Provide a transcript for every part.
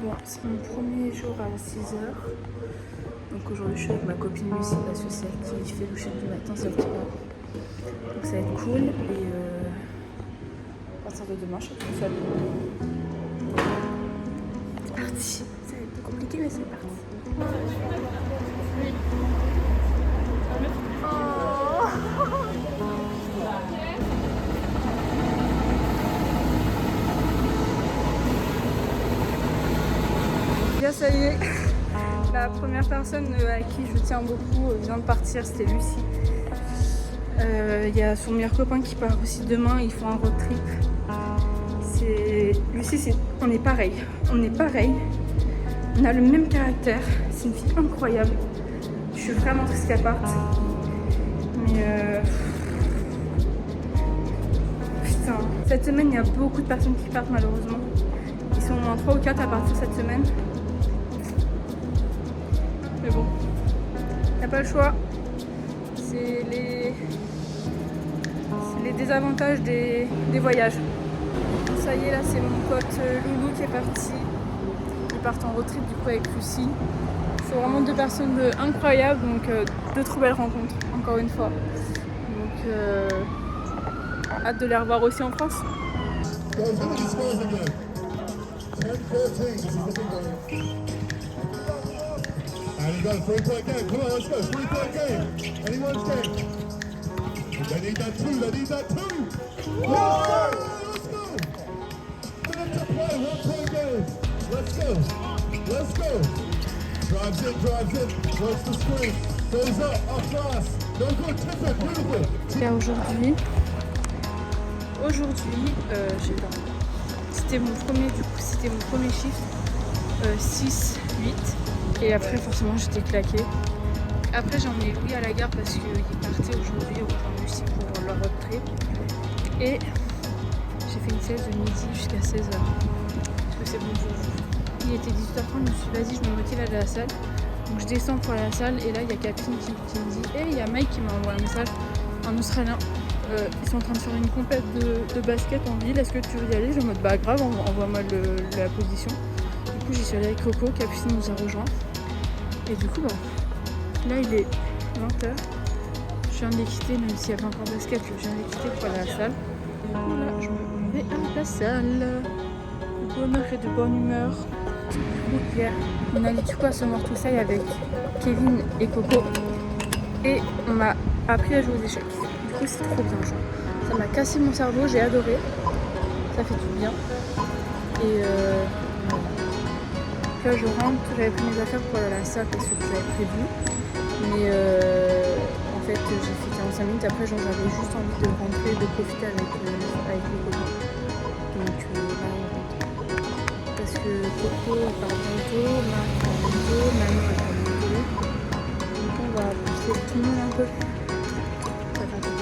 Bon, c'est mon premier jour à 6h. Donc aujourd'hui je suis avec ma copine Lucie parce que c'est elle qui fait le chef du matin, c'est elle qui part. Donc ça va être cool et à partir de demain je serai toute seule. C'est parti. Ça va être compliqué mais c'est parti. Bien, ça y est, la première personne à qui je tiens beaucoup vient de partir, c'était Lucie. Il y a son meilleur copain qui part aussi demain, ils font un road trip. Lucie, on est pareil, on a le même caractère, c'est une fille incroyable. Je suis vraiment triste qu'elle parte. Mais putain, cette semaine il y a beaucoup de personnes qui partent malheureusement. Ils sont au moins 3 ou 4 à partir cette semaine. Mais bon, il n'y a pas le choix. C'est les désavantages des voyages. Ça y est, là c'est mon pote Loulou qui est parti. Ils partent en road trip du coup avec Lucie. C'est vraiment deux personnes incroyables, donc deux trop belles rencontres, encore une fois. Donc hâte de les revoir aussi en France. And you got a 3-point game. Come on, let's go. 3-point game. Anyone's game. They need that two. They need that two. Whoa! Let's go. Minute to play. 1-point game. Let's go. Let's go. Drives in. Works the screen. Goes up class. No good. Tip it. Beautiful. Aujourd'hui, j'ai dormi. C'était mon premier shift. 6, 8. Et après, forcément, j'étais claquée. Après, j'ai emmené Louis à la gare parce qu'il partait aujourd'hui rejoindre Lucie pour leur road trip. Et j'ai fait une sieste de midi jusqu'à 16h. Parce que c'est bon pour vous. Il était 18h30, je me suis dit, vas-y, je me motive à aller à la salle. Donc je descends pour aller à la salle et là, il y a Capine qui me dit, hey, il y a Mike qui m'a envoyé un message, un Australien. Ils sont en train de faire une compète de basket en ville. Est-ce que tu veux y aller? Je suis en mode, bah grave, envoie-moi la position. Du coup, j'y suis allée avec Coco, Capucine nous a rejoint. Et du coup, là il est 20h. Je viens de les quitter, même s'il y avait encore basket, je viens de les quitter pour aller à la salle. Voilà, je me vais à la salle. De bonheur et de bonne humeur. Donc, on allait du coup à Summer to Say avec Kevin et Coco. Et on m'a appris à jouer aux échecs. Du coup, c'est trop bien, genre. Ça m'a cassé mon cerveau, j'ai adoré. Ça fait du bien. Et là je rentre, j'avais pris mes affaires pour aller à la salle parce que j'avais prévu. Mais en fait j'ai fait 45 minutes, après genre j'avais juste envie de rentrer, de profiter avec les copains. Donc là on rentre. Parce que Coco part bientôt, Marc part bientôt, Manon part bientôt. Donc on va pousser tout le monde un peu. Ça va bien.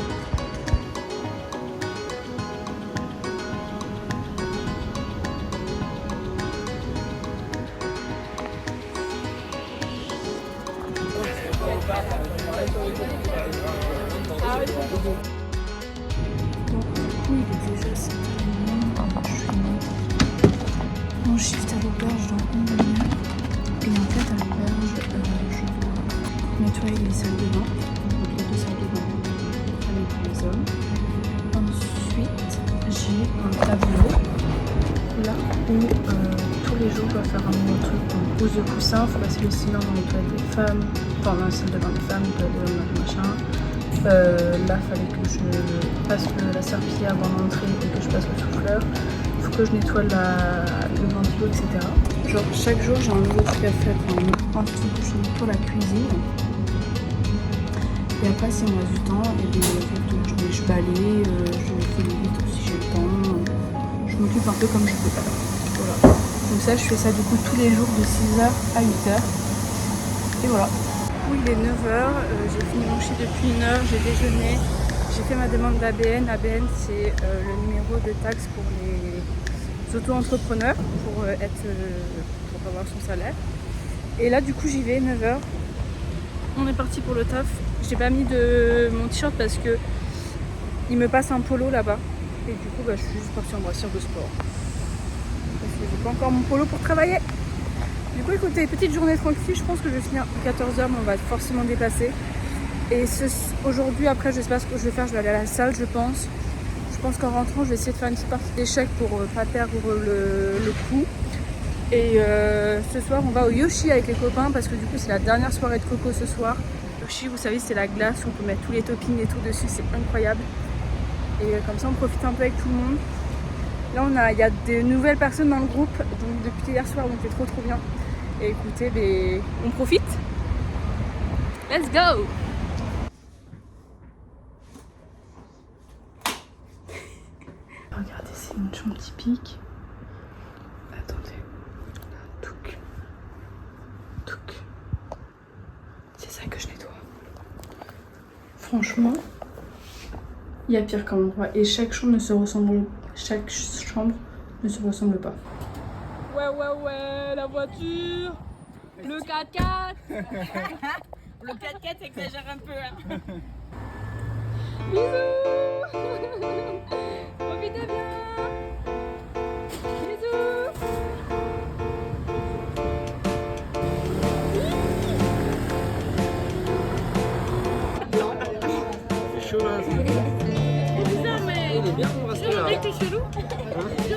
Bon, du coup, il est déjà 7h30, je finis mon shift à l'auberge dans une demi-heure. Et en fait, à l'auberge, je dois nettoyer les salles de bain, donc les 2 salles de bain, avec les hommes. Ensuite, j'ai un tableau là où tous les jours je dois faire un nouveau truc. Donc, pose de coussin, il faut passer le cylindre dans les toilettes des femmes, enfin dans la salle de bain des femmes, toilettes des hommes, machin. Là, il fallait que je passe la serpillière avant d'entrer et que je passe le souffleur. Il faut que je nettoie le ventilo, etc. Genre, chaque jour, j'ai un nouveau truc à faire. Ensuite, je nettoie la cuisine. Et après, si on a du temps, et bien, je balaye, je fais les vitres si j'ai le temps. Je m'occupe un peu comme je peux. Voilà. Donc ça, je fais ça du coup tous les jours de 6h à 8h. Et voilà. Oui, il est 9h, j'ai fini mon shift depuis 1h, j'ai déjeuné, j'ai fait ma demande d'ABN. ABN, c'est le numéro de taxe pour les auto-entrepreneurs pour avoir son salaire. Et là, du coup, j'y vais, 9h. On est parti pour le taf. J'ai pas mis mon t-shirt parce que il me passe un polo là-bas. Et du coup, je suis juste partie en brassière de sport. Parce que j'ai pas encore mon polo pour travailler. Du coup, écoutez, petite journée tranquille. Je pense que je vais finir à 14h, mais on va être forcément déplacé. Et aujourd'hui, après, je sais pas ce que je vais faire. Je vais aller à la salle, je pense. Je pense qu'en rentrant, je vais essayer de faire une petite partie d'échecs pour pas perdre le coup. Et ce soir, on va au Yoshi avec les copains parce que du coup, c'est la dernière soirée de coco ce soir. Yoshi, vous savez, c'est la glace où on peut mettre tous les toppings et tout dessus. C'est incroyable. Et comme ça, on profite un peu avec tout le monde. Là, il y a des nouvelles personnes dans le groupe donc depuis hier soir, donc c'est trop bien. Et écoutez, on profite. Let's go! Regardez, c'est une chambre typique. Attendez. Touc. Touc. C'est ça que je nettoie. Franchement, il y a pire comme endroit. Et chaque chambre ne se ressemble pas. Ouais, la voiture. Le 4x4. Le 4x4 exagère un peu. Hein. Bisous. Profitez bien. Bisous. C'est chaud là. C'est bizarre, mais. Il est bien mon bracelet On dirait là. que t'es chelou.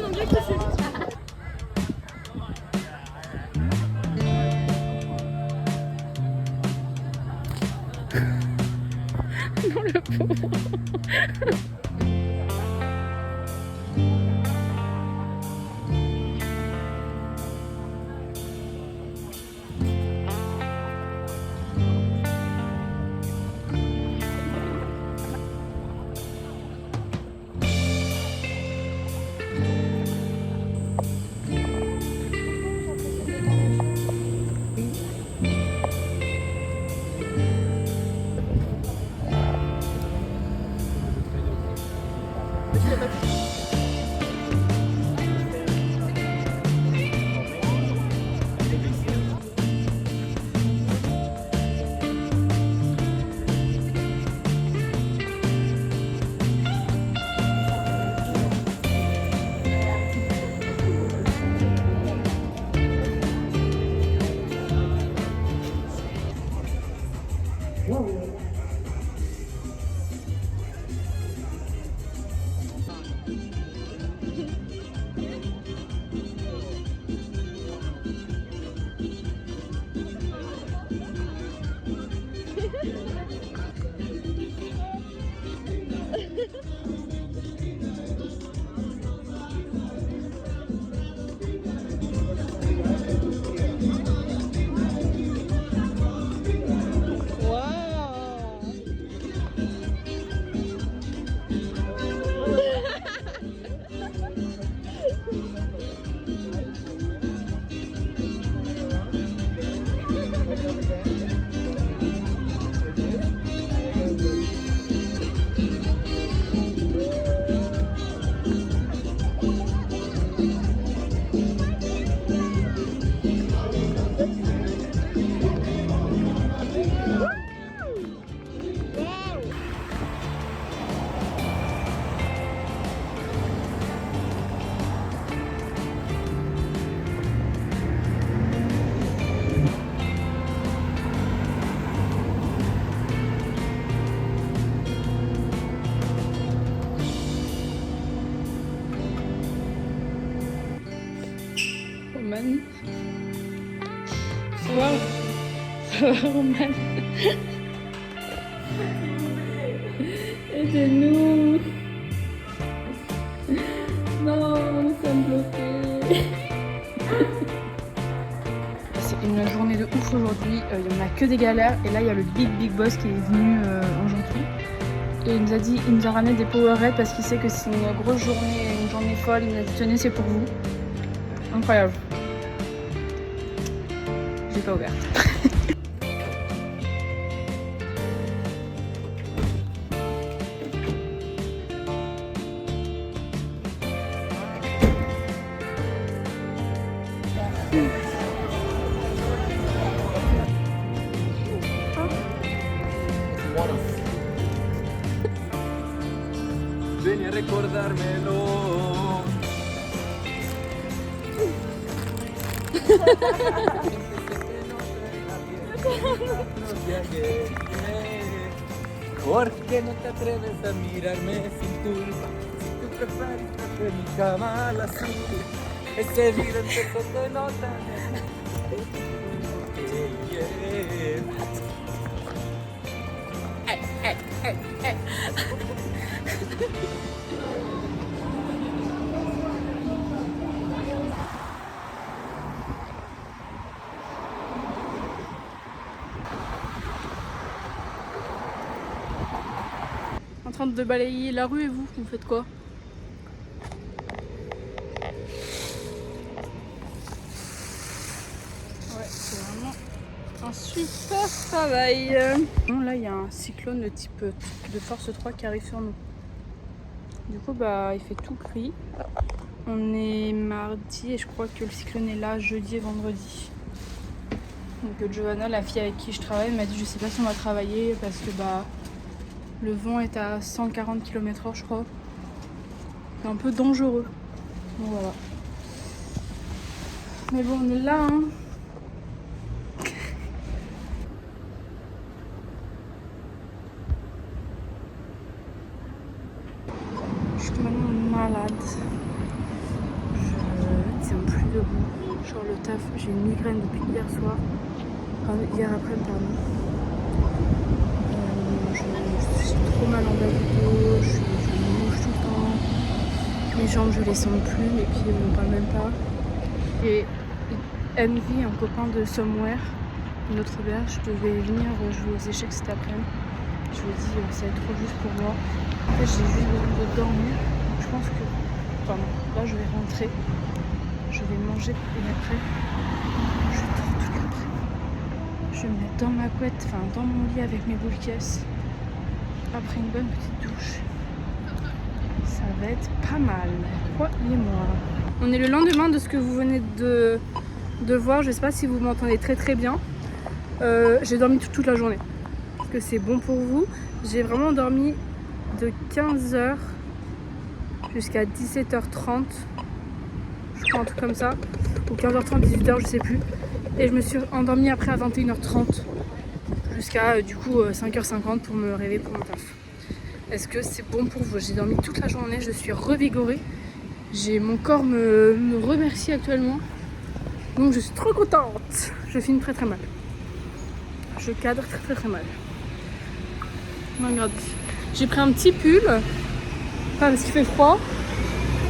On dirait que t'es chelou. Non, le pauvre. Roman. Ça va, Roman? Aidez-nous. Non, nous sommes bloqués. C'est une journée de ouf aujourd'hui. Il n'y en a que des galères. Et là, il y a le Big Boss qui est venu en gentil. Et il nous a ramené des Powerade parce qu'il sait que c'est une grosse journée, une journée folle. Il nous a dit tenez, c'est pour vous. Incroyable. J'ai pas ouvert. Ven a recordármelo. ¿Por qué no te atreves a mirarme sin tú? Si tú prefieres hacer mi cama al azul, es evidente que te notas. En train de balayer la rue et vous faites quoi? Ouais, c'est vraiment un super travail. Bon, là, il y a un cyclone de type de force 3 qui arrive sur nous. Du coup, bah, il fait tout gris. On est mardi et je crois que le cyclone est là jeudi et vendredi. Donc Giovanna, la fille avec qui je travaille, m'a dit je sais pas si on va travailler parce que bah le vent est à 140 km/h je crois. C'est un peu dangereux. Donc voilà. Mais bon, on est là hein. Je suis maintenant malade. Je tiens plus debout. Genre le taf, j'ai une migraine depuis hier soir. Enfin, hier après-midi, pardon. Je suis trop mal en bas du dos, je bouge tout le temps. Mes jambes, je les sens plus, mes pieds, on parle même pas. Et Envy, un copain de Somewhere, une autre auberge, devait venir jouer aux échecs cet après-midi. Je lui ai dit, ça va être trop juste pour moi. En fait, j'ai juste besoin de dormir. Donc, je pense que, enfin, là, je vais rentrer. Je vais manger et après, je dors toute l'après-midi. Je vais me mettre dans ma couette, enfin dans mon lit avec mes boules caisses. Après une bonne petite douche. Ça va être pas mal. Croyez-moi. On est le lendemain de ce que vous venez de voir. Je sais pas si vous m'entendez très très bien. J'ai dormi toute la journée. Parce que c'est bon pour vous. J'ai vraiment dormi de 15h jusqu'à 17h30. Je crois un truc comme ça. Ou 15h30, 18h, je sais plus. Et je me suis endormie après à 21h30 jusqu'à du coup 5h50 pour me réveiller pour mon taf. Est-ce que c'est bon pour vous? J'ai dormi toute la journée, je suis revigorée. Mon corps me remercie actuellement. Donc je suis trop contente. Je filme très très mal. Je cadre très très mal. Regarde. J'ai pris un petit pull. Pas parce qu'il fait froid.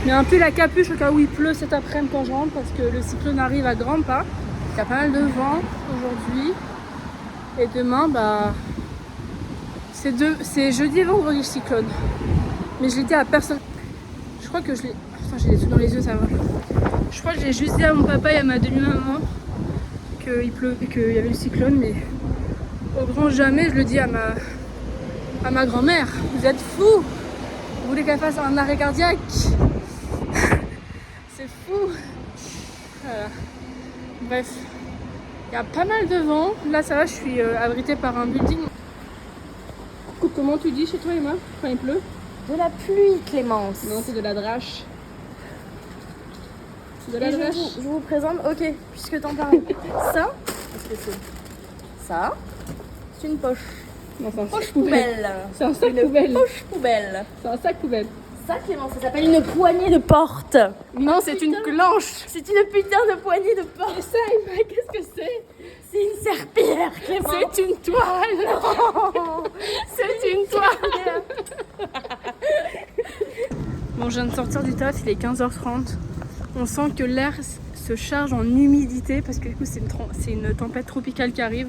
Mais un pull à capuche au cas où il pleut cet après-midi quand je rentre parce que le cyclone arrive à grands pas. Il y a pas mal de vent aujourd'hui. Et demain, bah, c'est jeudi et vendredi le cyclone. Mais je l'ai dit à personne. Je crois que je l'ai... Enfin, j'ai des trucs dans les yeux, ça va. Je crois que j'ai juste dit à mon papa et à ma demi-maman qu'il y avait le cyclone. Mais au grand jamais, je le dis à ma grand-mère. Vous êtes fous! Vous voulez qu'elle fasse un arrêt cardiaque? C'est fou! Voilà. Bref. Il y a pas mal de vent. Là, ça va, je suis abritée par un building. Écoute, comment tu dis chez toi, Emma, quand il pleut? De la pluie, Clémence. Non, c'est de la drache. C'est de la Et drache. je vous présente, ok, puisque t'en parles. Ça, Qu'est-ce que c'est? ça, c'est une poche. Non, c'est un Poche sac poubelle. poubelle. C'est un sac poubelle. Poche poubelle. C'est un sac poubelle. Ça, Clémence, ça s'appelle une poignée de porte. Non, c'est une clenche. C'est une putain de poignée de porte. Et ça, Emma, qu'est-ce que c'est? C'est une serpillière, Clémence. C'est une toile. Non. C'est une toile. Bon, je viens de sortir du taf, il est 15h30. On sent que l'air se charge en humidité parce que du coup c'est une tempête tropicale qui arrive.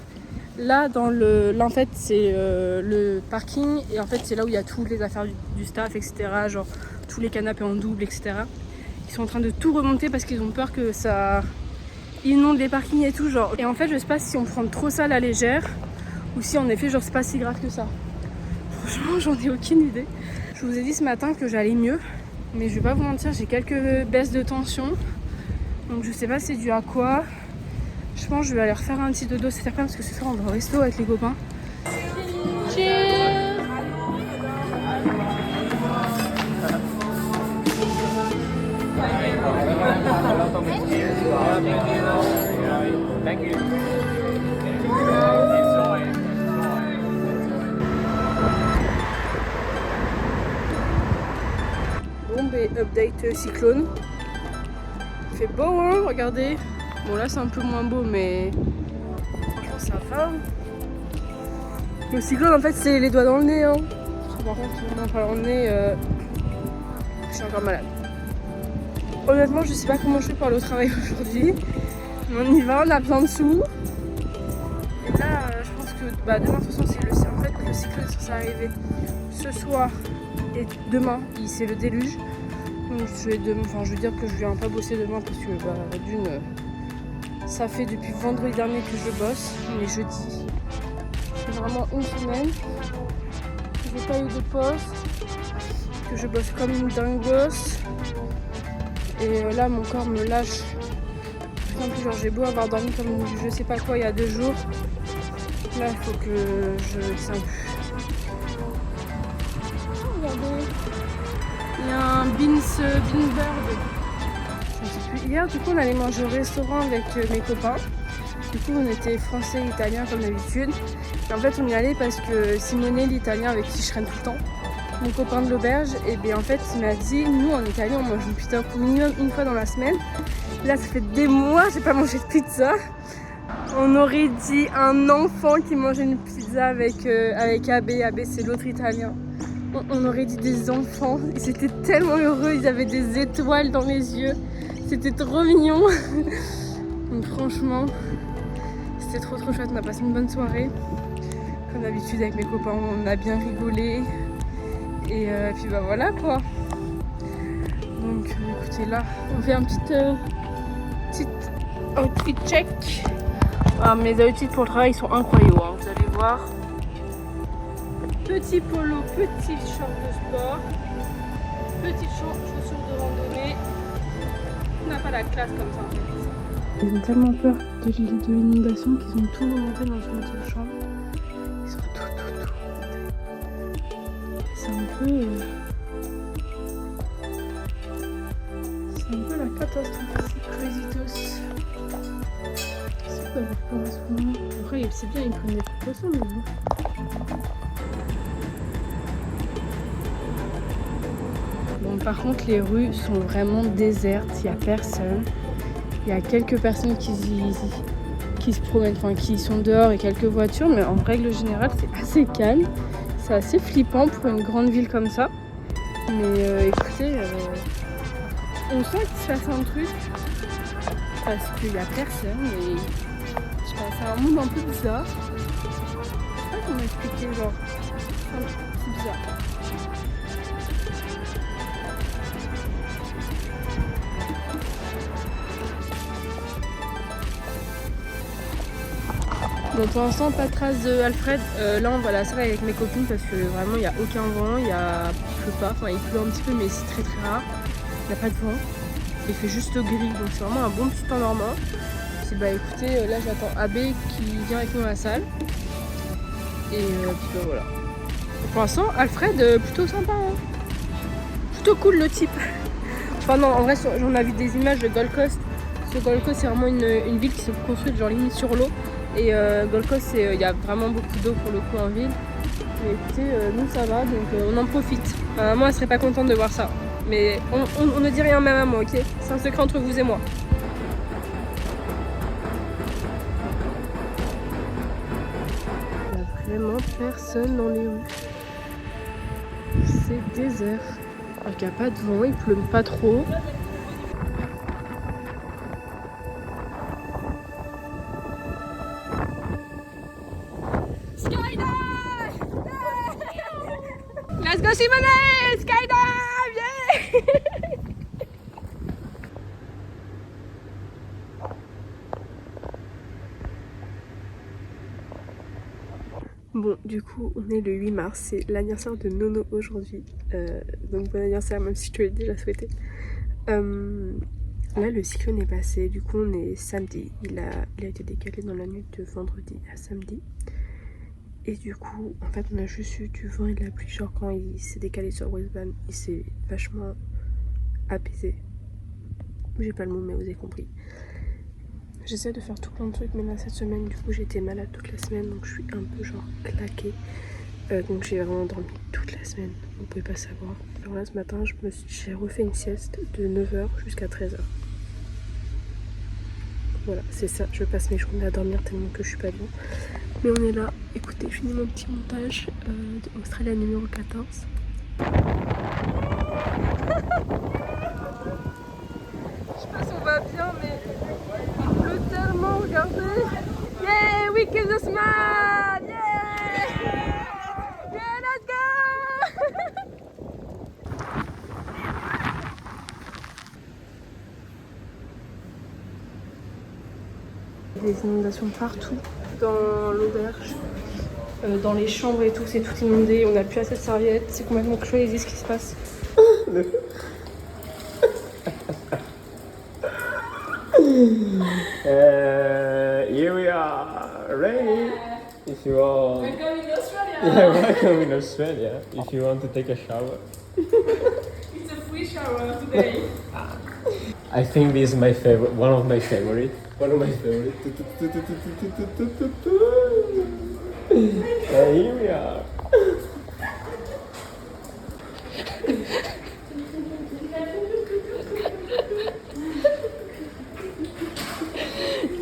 Là, en fait, c'est le parking et en fait c'est là où il y a toutes les affaires du staff, etc. Genre tous les canapés en double, etc. Ils sont en train de tout remonter parce qu'ils ont peur que ça inonde les parkings et tout genre. Et en fait, je sais pas si on prend trop ça à la légère ou si en effet genre c'est pas si grave que ça. Franchement, j'en ai aucune idée. Je vous ai dit ce matin que j'allais mieux, mais je vais pas vous mentir, j'ai quelques baisses de tension. Donc je sais pas c'est dû à quoi. Je pense que je vais aller refaire un petit dodo cet après-midi parce que ce soir on va au resto avec les copains. Cheers! Thank you. les updates cyclones. Il fait beau, hein, regardez. Bon, là, c'est un peu moins beau, mais franchement, ça va. Le cyclone, en fait, c'est les doigts dans le nez. Hein. Par contre, on pas dans le nez, je suis encore malade. Honnêtement, je sais pas comment je vais pour aller au travail aujourd'hui. Mais on y va, on a plein de sous. Et là, je pense que demain, de toute façon, en fait, le cyclone est censé arriver ce soir. Et demain, c'est le déluge. Donc je veux dire que je viens pas bosser demain parce que d'une, ça fait depuis vendredi dernier que je bosse, mais jeudi. C'est vraiment une semaine que j'ai pas eu de pause, que je bosse comme une dingos. Et là mon corps me lâche. En plus, genre j'ai beau avoir dormi comme je sais pas quoi il y a 2 jours. Là il faut que je sais plus. Regardez. Il y a un Beanbird. Hier, du coup, on allait manger au restaurant avec mes copains. Du coup, on était français et italien comme d'habitude. Et en fait, on y allait parce que Simone, l'italien avec qui je traîne tout le temps, mon copain de l'auberge, et bien en fait, il m'a dit, nous en Italie, on mange une pizza minimum une fois dans la semaine. Là, ça fait des mois, j'ai pas mangé de pizza. On aurait dit un enfant qui mangeait une pizza avec AB. AB, c'est l'autre italien. On aurait dit des enfants, ils étaient tellement heureux, ils avaient des étoiles dans les yeux, c'était trop mignon. Donc franchement, c'était trop chouette, on a passé une bonne soirée. Comme d'habitude avec mes copains, on a bien rigolé. Et puis voilà quoi. Donc écoutez, là, on fait un petit outfit check. Ah, mes outfits pour le travail, ils sont incroyables, hein, vous allez voir. Petit polo, petit short de sport, petite chaussures de randonnée. On n'a pas la classe comme ça en fait. Ils ont tellement peur de l'inondation qu'ils ont tout remonté dans une autre chambre. Ils sont tout. C'est un peu la catastrophe. C'est crazy. C'est quoi leur plan à ce moment? Après, c'est bien, ils prennent des précautions, mais bon. Bon, par contre, les rues sont vraiment désertes, il n'y a personne. Il y a quelques personnes qui se promènent, enfin qui sont dehors et quelques voitures, mais en règle générale, c'est assez calme. C'est assez flippant pour une grande ville comme ça. Mais écoutez, on sent qu'il se passe un truc parce qu'il n'y a personne et je sais pas, c'est un monde un peu bizarre. Je sais pas comment expliquer, genre, c'est bizarre. Bon, pour l'instant, pas de trace de Alfred. Là, on va à la salle avec mes copines parce que vraiment, il n'y a aucun vent, il pleut pas. Enfin, il pleut un petit peu, mais c'est très rare. Il n'y a pas de vent. Il fait juste gris, donc c'est vraiment un bon petit panorama. C'est écoutez, là, j'attends AB qui vient avec nous à la salle. Et puis voilà. Pour l'instant, Alfred, plutôt sympa. Hein. Plutôt cool le type. Enfin, non, en vrai, j'en ai vu des images de Gold Coast. Parce que Gold Coast, c'est vraiment une ville qui s'est construite genre limite sur l'eau. Et Gold Coast, il y a vraiment beaucoup d'eau pour le coup en ville. Mais écoutez, nous ça va, donc on en profite. Moi, elle serait pas contente de voir ça. Mais on ne dit rien même à moi, ok? C'est un secret entre vous et moi. Il n'y a vraiment personne dans les rues. C'est désert. Alors qu'il n'y a pas de vent, il pleut pas trop. Let's go Simone! Skydive! Yeah! Bon, du coup, on est le 8 mars, c'est l'anniversaire de Nono aujourd'hui. Donc bon anniversaire, même si je te l'ai déjà souhaité. Là, le cyclone est passé, du coup, on est samedi. Il a été décalé dans la nuit de vendredi à samedi. Et du coup, en fait, on a juste eu du vent et de la pluie. Genre, quand il s'est décalé sur Westbourne, il s'est vachement apaisé. J'ai pas le mot, mais vous avez compris. J'essaie de faire tout plein de trucs, mais là, cette semaine, du coup, j'ai été malade toute la semaine, donc je suis un peu genre claquée. Donc j'ai vraiment dormi toute la semaine, vous pouvez pas savoir. Alors là ce matin j'ai refait une sieste de 9h jusqu'à 13h. Voilà, c'est ça, je passe mes journées à dormir tellement que je suis pas bien. Mais on est là, écoutez, je finis mon petit montage d'Australia numéro 14. Je sais pas si on va bien, mais il pleut tellement, regardez. Yeah, we kill the smile. Yeah, yeah, let's go. Des inondations partout dans l'auberge, dans les chambres et tout, c'est tout inondé. On n'a plus assez de serviettes, c'est complètement crazy ce qui se passe. Here we are, ready. If you want. Welcome in Australia. Yeah, welcome in Australia. If you want to take a shower. It's a free shower today. I think this is my favorite. One of my favorite. One of my favorite. Here we are.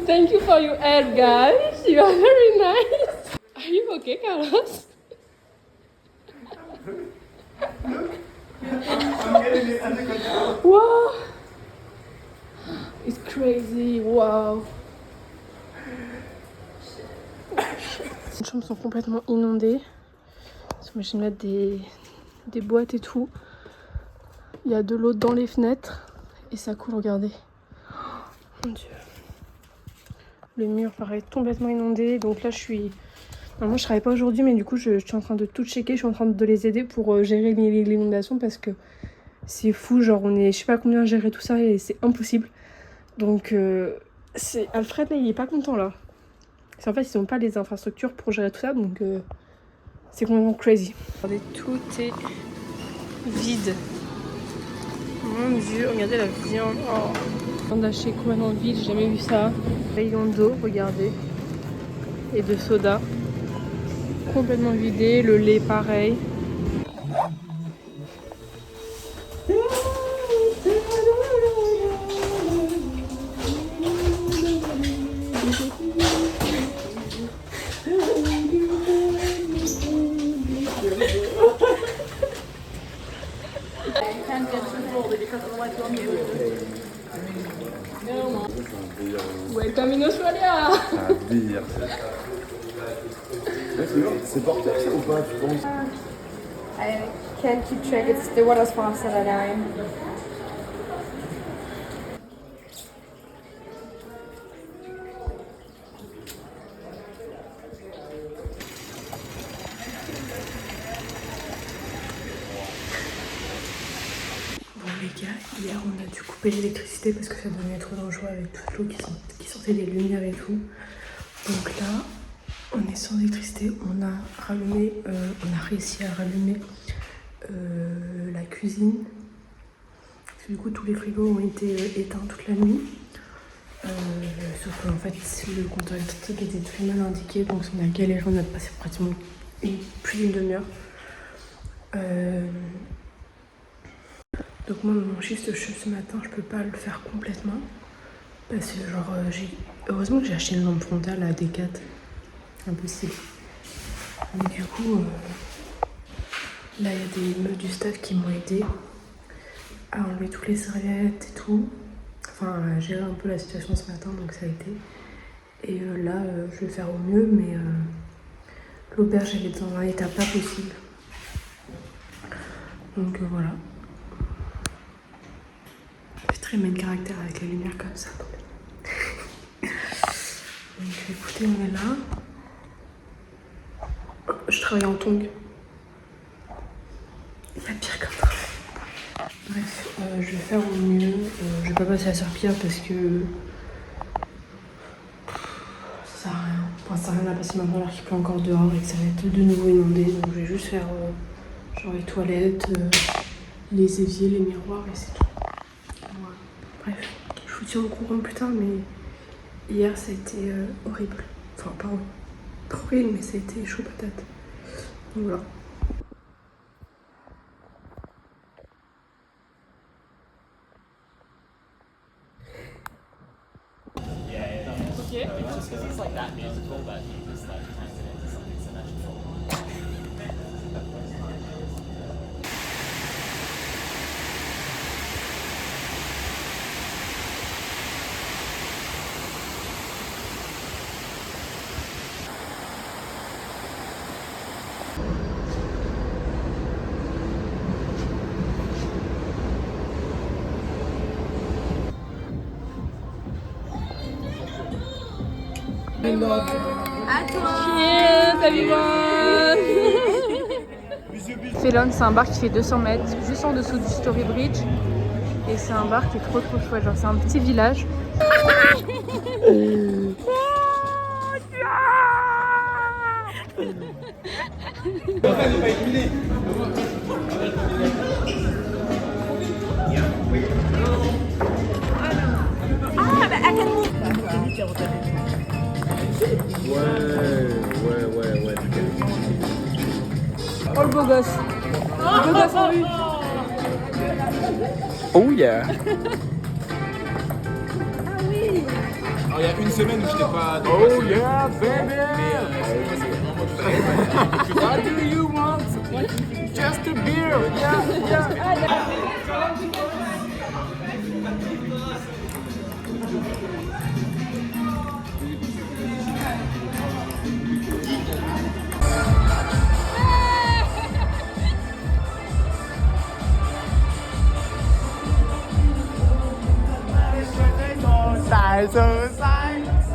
Thank you for your help, guys. You are very nice. Are you okay, Carlos? Wow. It's crazy. Wow. Les chambres sont complètement inondées. Je vais mettre des boîtes et tout. Il y a de l'eau dans les fenêtres et ça coule, regardez. Oh, mon Dieu. Le mur paraît complètement inondé. Donc là, normalement, je travaille pas aujourd'hui, mais du coup, je suis en train de tout checker. Je suis en train de les aider pour gérer l'inondation parce que c'est fou. Genre, on est, je sais pas combien à gérer tout ça et c'est impossible. Donc, Alfred, là, il est pas content là. En fait, ils n'ont pas les infrastructures pour gérer tout ça, donc c'est complètement crazy. Regardez, tout est vide. Mon Dieu, regardez la viande. Oh. Viande hachée complètement vide, j'ai jamais vu ça. Rayon d'eau, regardez. Et de soda. Complètement vidé, le lait pareil. Welcome in Australia. C'est porteur ça ou pas, tu penses? I can't keep track, it's the water's faster than I am. Bon les gars, hier on a dû couper l'électricité parce que ça devenait trop dangereux avec toute l'eau qui sortait des lumières et tout. Donc là, on est sans électricité, on a réussi à rallumer la cuisine. Parce que du coup tous les frigos ont été éteints toute la nuit. Sauf qu'en fait le compteur électrique était très mal indiqué, donc on a galéré, on a passé pratiquement plus d'une demi-heure. Donc moi mon shift ce matin je peux pas le faire complètement. Parce que genre heureusement que j'ai acheté une lampe frontale à Decat. Impossible. Mais du coup là il y a des meufs du staff qui m'ont aidé à enlever toutes les serviettes et tout. Enfin à gérer un peu la situation ce matin, donc ça a été. Et là je vais faire au mieux, mais l'auberge elle est dans un état pas possible. Donc voilà. C'est très main caractère avec la lumière comme ça. Donc écoutez, on est là. Je travaille en tongs. Il y a pire comme travail. Bref, je vais faire au mieux. Je vais pas passer à la serpillière parce que ça sert à rien. Enfin, ça sert à rien à passer maintenant alors qu'il pleut encore dehors et que ça va être de nouveau inondé. Donc je vais juste faire genre les toilettes, les éviers, les miroirs et c'est tout. Voilà. Bref, je vous tiens au courant plus tard, mais hier ça a été horrible. Enfin pas horrible, mais ça a été chaud patate. Voilà. Cheers, everyone. Felon, c'est un bar qui fait 200 mètres, juste en dessous du Story Bridge. Et c'est un bar qui est trop chouette, genre c'est un petit village. Ouais. Oh le beau gosse. Le beau gosse en vue. Oh yeah. Alors il y a une semaine où je n'ai pas. Oh yeah, baby. What do you want? Just a beer. Yeah. Side to side.